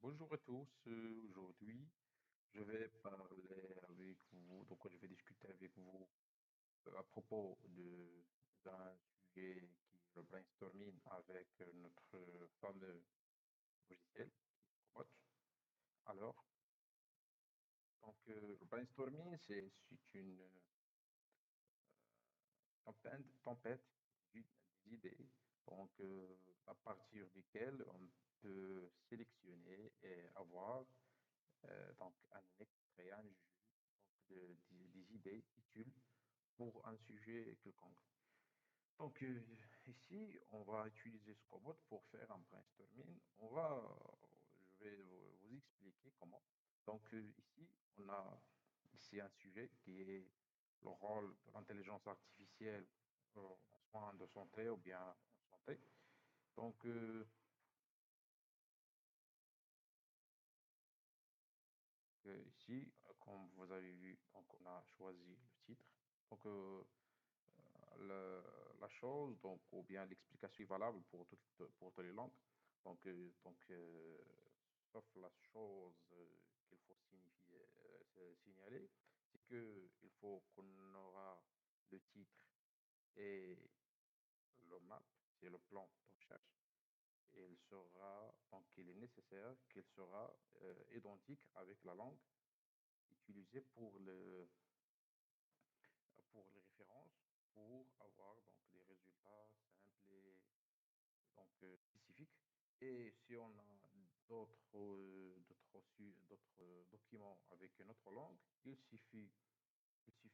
Bonjour à tous. Aujourd'hui, je vais parler avec vous, donc je vais discuter avec vous à propos d'un sujet qui est le brainstorming avec notre fameux logiciel qui est Cobot. Alors, le brainstorming, c'est une tempête des idées, à partir desquelles on peut sélectionner et avoir un extrait, un jus des idées utiles pour un sujet quelconque. Donc, ici, on va utiliser Scobot pour faire un brainstorming. Je vais vous expliquer comment. Ici, on a ici un sujet qui est le rôle de l'intelligence artificielle en soins de santé ou bien en santé. Donc, euh, Ici, comme vous avez vu, donc on a choisi le titre. Donc, euh, la chose, donc, ou bien l'explication est valable pour toutes les langues. Donc, sauf la chose qu'il faut signaler, c'est qu'il faut qu'on aura le titre et le map, c'est le plan de recherche. Et il est nécessaire qu'il sera identique avec la langue utilisée pour les références, pour avoir donc des résultats simples et spécifiques. Et si on a d'autres documents avec une autre langue, il suffit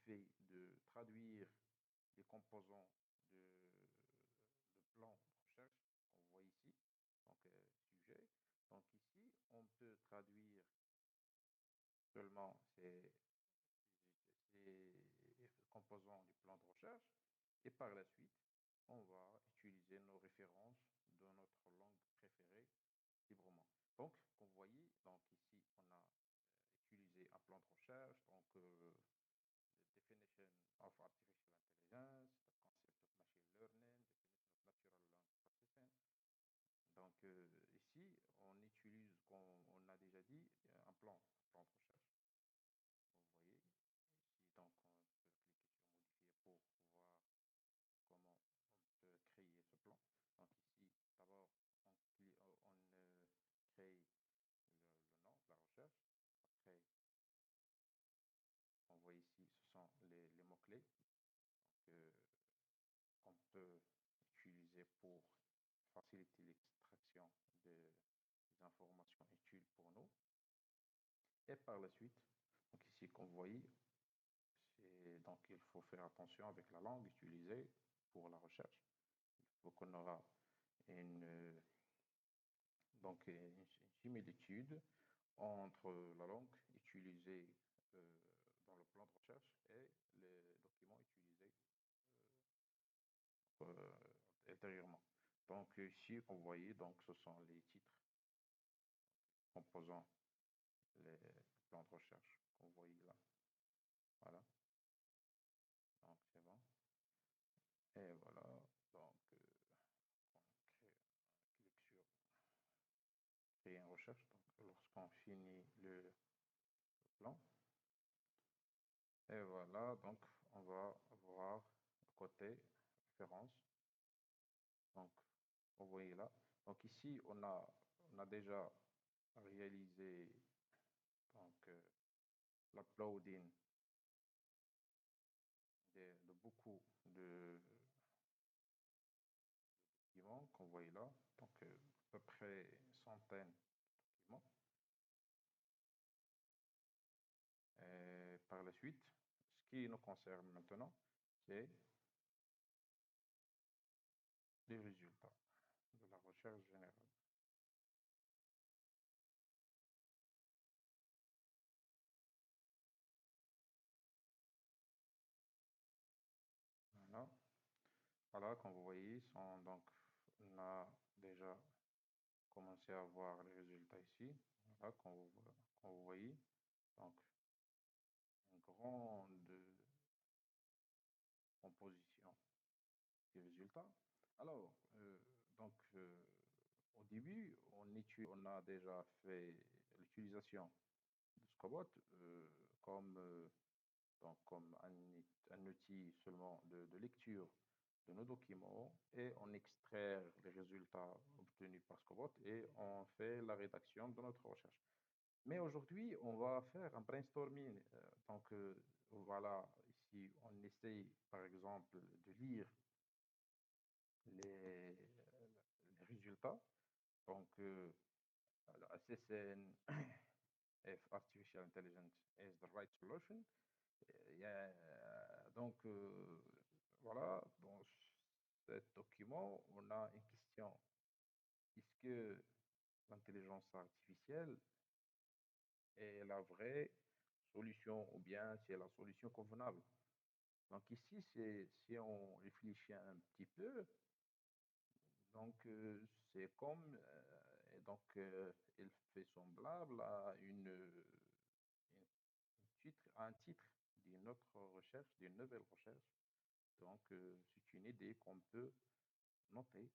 de traduire les composants de plan de recherche qu'on voit ici, sujet. Donc ici, on peut traduire seulement ces composants du plan de recherche et par la suite, on va utiliser nos références de notre langue préférée librement. Donc, comme vous voyez, donc ici, on a utilisé un plan de recherche, the definition of artificial intelligence, the concept of machine learning, definition of natural language processing. Ici, on utilise, comme on a déjà dit, un plan de recherche. Vous voyez, ici, donc on peut cliquer sur modifier pour voir comment on peut créer ce plan. Donc ici, d'abord, on crée le nom de la recherche. Après, on voit ici, ce sont les mots-clés que qu'on peut utiliser pour faciliter l'extraction des informations utiles pour nous. Et par la suite, donc ici, comme vous voyez, donc il faut faire attention avec la langue utilisée pour la recherche. Il faut qu'on aura une, une similitude entre la langue utilisée euh, dans le plan de recherche et les documents utilisés euh, ultérieurement. Donc ici, comme vous voyez, donc ce sont les titres composant les plans de recherche qu'on voit là. Voilà, donc c'est bon. Et voilà, on clique sur créer une recherche. Donc lorsqu'on finit le plan, et voilà, donc on va voir le côté référence. Donc vous voyez là. Donc ici, on a déjà réalisé l'uploading de beaucoup de documents qu'on voit là. À peu près une centaine de documents. Et par la suite, ce qui nous concerne maintenant, c'est les résultats de la recherche générale. Voilà. Voilà, comme vous voyez, on a déjà commencé à voir les résultats ici. Voilà, comme vous voyez, donc, une grande composition des résultats. Alors, donc, au début, on a déjà fait l'utilisation de Scobot comme, comme un outil seulement de lecture de nos documents et on extrait les résultats obtenus par Scobot et on fait la rédaction de notre recherche. Mais aujourd'hui, on va faire un brainstorming. Voilà, ici, on essaye, par exemple, de lire les, les résultats. Donc, SSN, if artificial intelligence is the right solution. Voilà, dans ce document, on a une question. Est-ce que l'intelligence artificielle est la vraie solution ou bien c'est la solution convenable? Donc ici, si on réfléchit un petit peu, c'est comme, il fait semblable à un titre d'une autre recherche, d'une nouvelle recherche. C'est une idée qu'on peut noter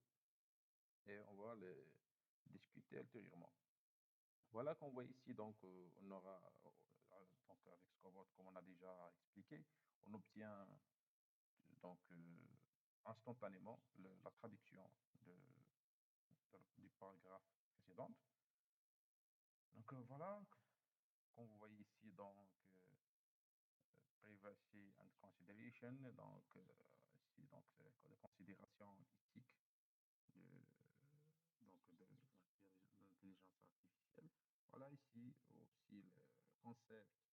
et on va le discuter ultérieurement. Voilà qu'on voit ici, on aura, avec Scobot, comme on a déjà expliqué, on obtient instantanément la traduction du paragraphe précédent. Voilà, qu'on voit ici, privacy and consideration, ici, les considérations éthiques de, de l'intelligence artificielle. Voilà ici aussi le concept